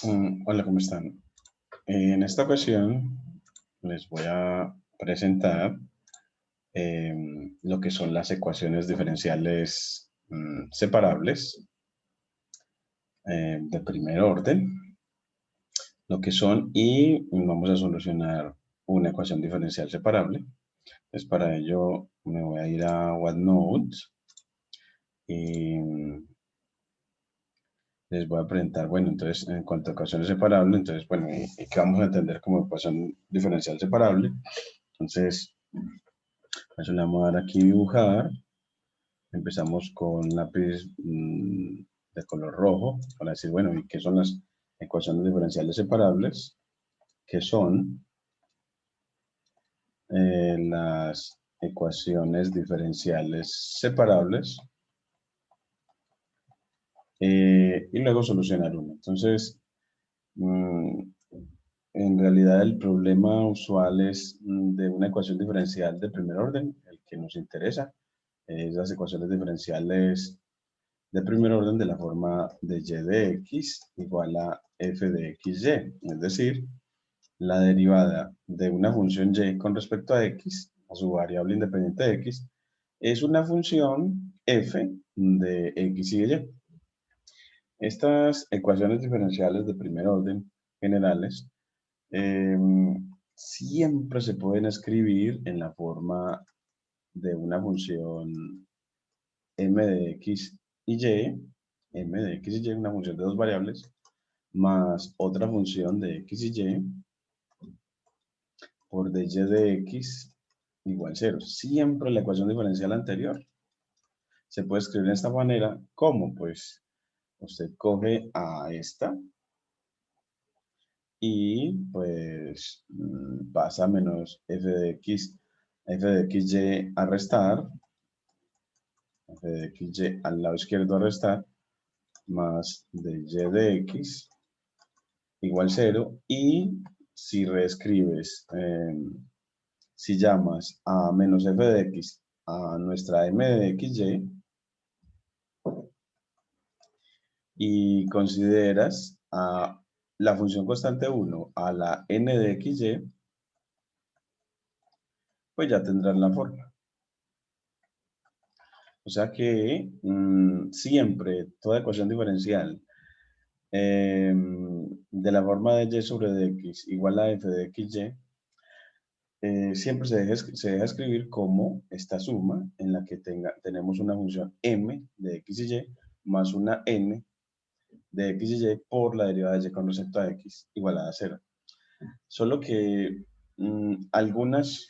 Hola, ¿cómo están? En esta ocasión les voy a presentar lo que son las ecuaciones diferenciales separables de primer orden, lo que son, y vamos a solucionar una ecuación diferencial separable. Entonces, para ello me voy a ir a OneNote y les voy a presentar, bueno, entonces, en cuanto a ecuaciones separables, entonces, bueno, y que vamos a entender como ecuación diferencial separable. Entonces, eso le vamos a dar aquí dibujar. Empezamos con lápiz de color rojo para decir, bueno, ¿y qué son las ecuaciones diferenciales separables? ¿Qué son las ecuaciones diferenciales separables? Y luego solucionar una. Entonces, mm, en realidad el problema usual es de una ecuación diferencial de primer orden, el que nos interesa, es las ecuaciones diferenciales de primer orden de la forma de y de x igual a f de xy, es decir, la derivada de una función y con respecto a x, a su variable independiente de x, es una función f de x y y. Estas ecuaciones diferenciales de primer orden generales eh, siempre se pueden escribir en la forma de una función m de x y y, m de x y y, una función de dos variables, más otra función de x y y por dy de x igual 0. Siempre la ecuación diferencial anterior se puede escribir de esta manera. ¿Cómo? Pues usted coge a esta y pues pasa menos f de xy a restar, f de xy al lado izquierdo a restar, más de y de x igual 0. Y si reescribes, si llamas a menos f de x a nuestra m de xy y consideras a la función constante 1 a la n de xy, pues ya tendrás la forma. O sea que siempre toda ecuación diferencial de la forma de y sobre dx igual a f de xy, siempre se deja escribir como esta suma en la que tenemos una función m de x y y más una n de x y y por la derivada de y con respecto a x igualada a 0. Solo que algunas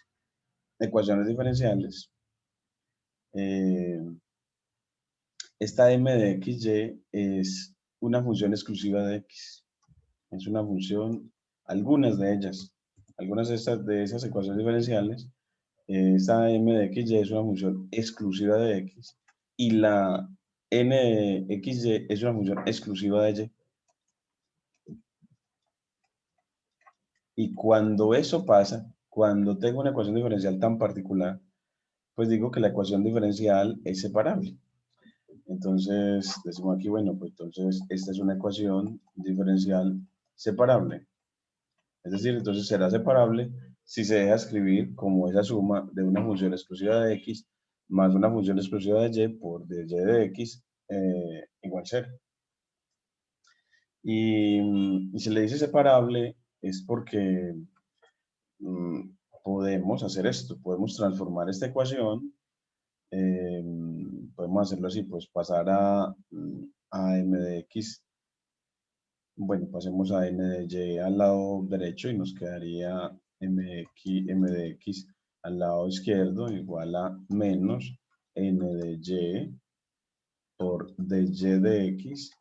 ecuaciones diferenciales, eh, esta m de x y es una función exclusiva de x. Es una función, algunas de esas ecuaciones diferenciales, esta m de xy es una función exclusiva de x y la n de xy es una función exclusiva de y. Y cuando eso pasa, cuando tengo una ecuación diferencial tan particular, pues digo que la ecuación diferencial es separable. Entonces, decimos aquí, bueno, pues entonces esta es una ecuación diferencial separable. Es decir, entonces será separable si se deja escribir como esa suma de una función exclusiva de x más una función exclusiva de y por de y de x igual 0. Y si le dice separable es porque podemos hacer esto, podemos transformar esta ecuación, eh, podemos hacerlo así, pues pasar a m de x, bueno, pasemos a n de y al lado derecho y nos quedaría m de x al lado izquierdo igual a menos n de y por dy de x,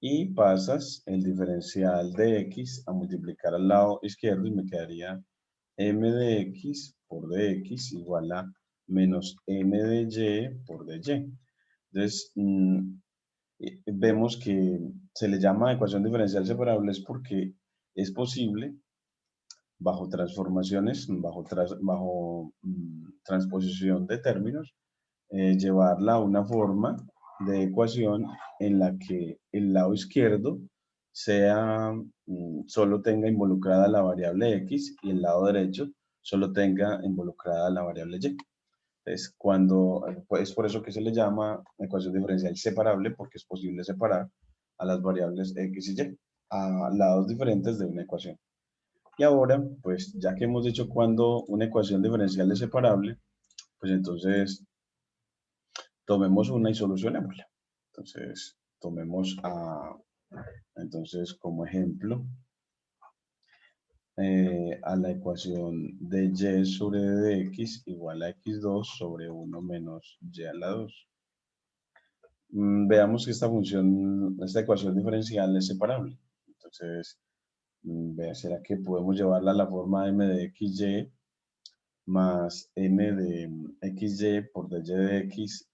y pasas el diferencial de x a multiplicar al lado izquierdo y me quedaría m de x por dx igual a menos m de y por dy. Entonces, vemos que se le llama ecuación diferencial separable es porque es posible, bajo transformaciones, bajo transposición de términos, llevarla a una forma de ecuación en la que el lado izquierdo solo tenga involucrada la variable x y el lado derecho solo tenga involucrada la variable y. Es es por eso que se le llama ecuación diferencial separable, porque es posible separar a las variables x y y a lados diferentes de una ecuación. Y ahora, pues ya que hemos dicho cuando una ecuación diferencial es separable, pues entonces tomemos una y solucionémosla. Entonces, tomemos entonces como ejemplo a la ecuación de y sobre d de x igual a x2 sobre 1 menos y a la 2. Veamos que esta ecuación diferencial es separable. Entonces, ¿será que podemos llevarla a la forma m de xy más n de xy por dy de x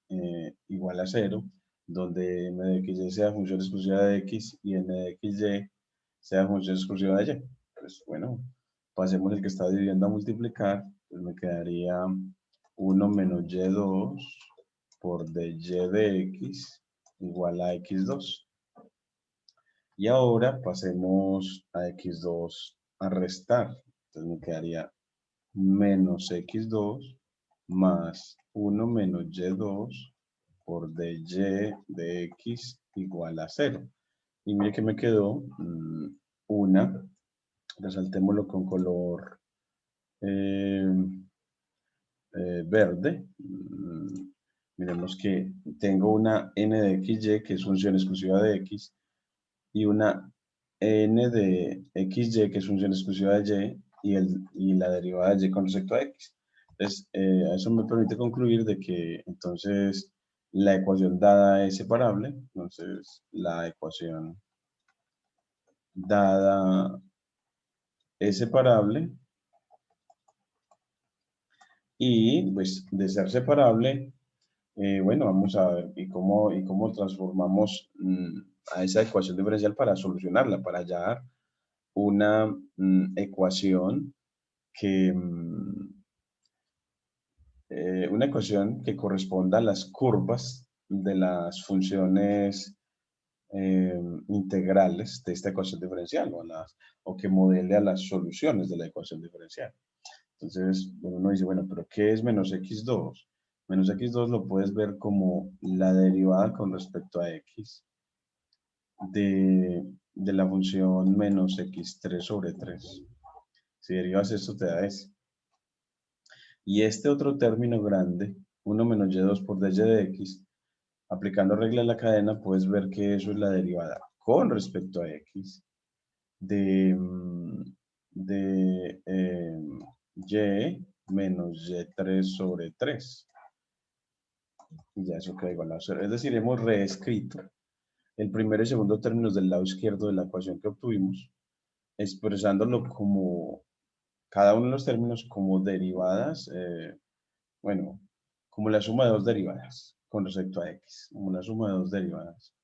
igual a 0, donde m de xy sea función exclusiva de x y n de xy sea función exclusiva de y? Pues bueno, pasemos el que está dividiendo a multiplicar, pues me quedaría 1 menos y2 por dy de x igual a x2. Y ahora pasemos a x2 a restar. Entonces me quedaría menos x2 más 1 menos y2 por dy de x igual a 0. Y mire que me quedó una, resaltémoslo con color verde. Miremos que tengo una n de xy que es función exclusiva de x y una n de xy que es función exclusiva de y, y la derivada de y con respecto a x. Entonces, eso me permite concluir de que entonces la ecuación dada es separable. Entonces, la ecuación dada es separable y pues de ser separable, bueno, vamos a ver y cómo transformamos a esa ecuación diferencial para solucionarla, para hallar una ecuación que una ecuación que corresponda a las curvas de las funciones integrales de esta ecuación diferencial o que modele a las soluciones de la ecuación diferencial. Entonces, bueno, uno dice, bueno, pero ¿qué es menos x2? Menos x2 lo puedes ver como la derivada con respecto a x de la función menos x3 sobre 3. Si derivas esto te da S. Y este otro término grande, 1 menos y2 por dy de x, aplicando regla de la cadena, puedes ver que eso es la derivada con respecto a x de, y menos y3 sobre 3. Y ya eso queda igual a 0. Es decir, hemos reescrito el primero y segundo términos del lado izquierdo de la ecuación que obtuvimos, expresándolo como cada uno de los términos como derivadas, bueno, como la suma de dos derivadas con respecto a x, como la suma de dos derivadas.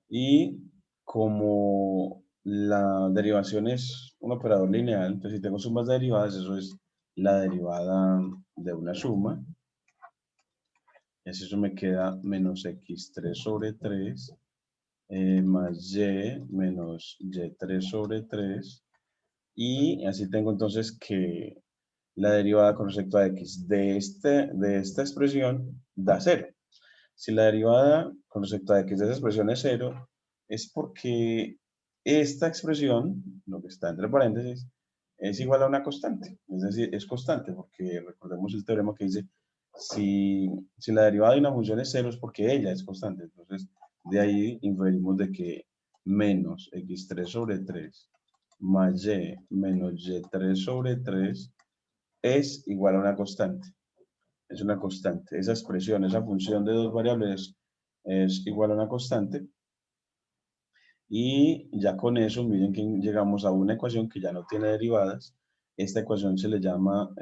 Y como la derivación es un operador lineal, entonces si tengo sumas de derivadas, eso es la derivada de una suma. Y así eso me queda menos x3 sobre 3 más y menos y3 sobre 3. Y así tengo entonces que la derivada con respecto a x de esta expresión da 0. Si la derivada con respecto a x de esa expresión es 0, es porque esta expresión, lo que está entre paréntesis, es igual a una constante. Es decir, es constante porque recordemos el teorema que dice, si la derivada de una función es 0 es porque ella es constante. Entonces, de ahí inferimos de que menos x3 sobre 3 más y menos y3 sobre 3 es igual a una constante. Es una constante. Esa expresión, esa función de dos variables es igual a una constante. Y ya con eso, miren que llegamos a una ecuación que ya no tiene derivadas. Esta ecuación se le llama,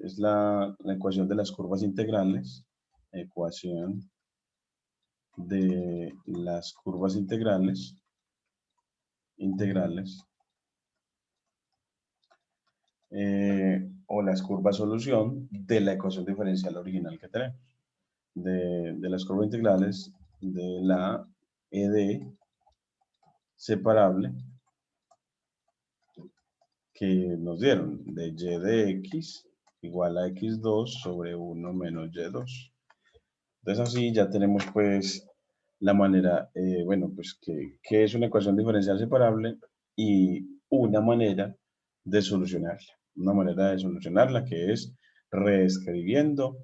es la ecuación de las curvas integrales. Ecuación de las curvas integrales. O las curvas solución de la ecuación diferencial original que tenemos. De las curvas integrales de la ED separable que nos dieron de y de x igual a x2 sobre 1 menos y2. Entonces así ya tenemos pues la manera, bueno, pues que es una ecuación diferencial separable y una manera de solucionarla. Una manera de solucionarla que es reescribiendo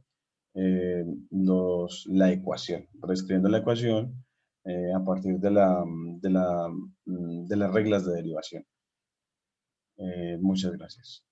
la ecuación. Reescribiendo la ecuación a partir de las reglas de derivación. Muchas gracias.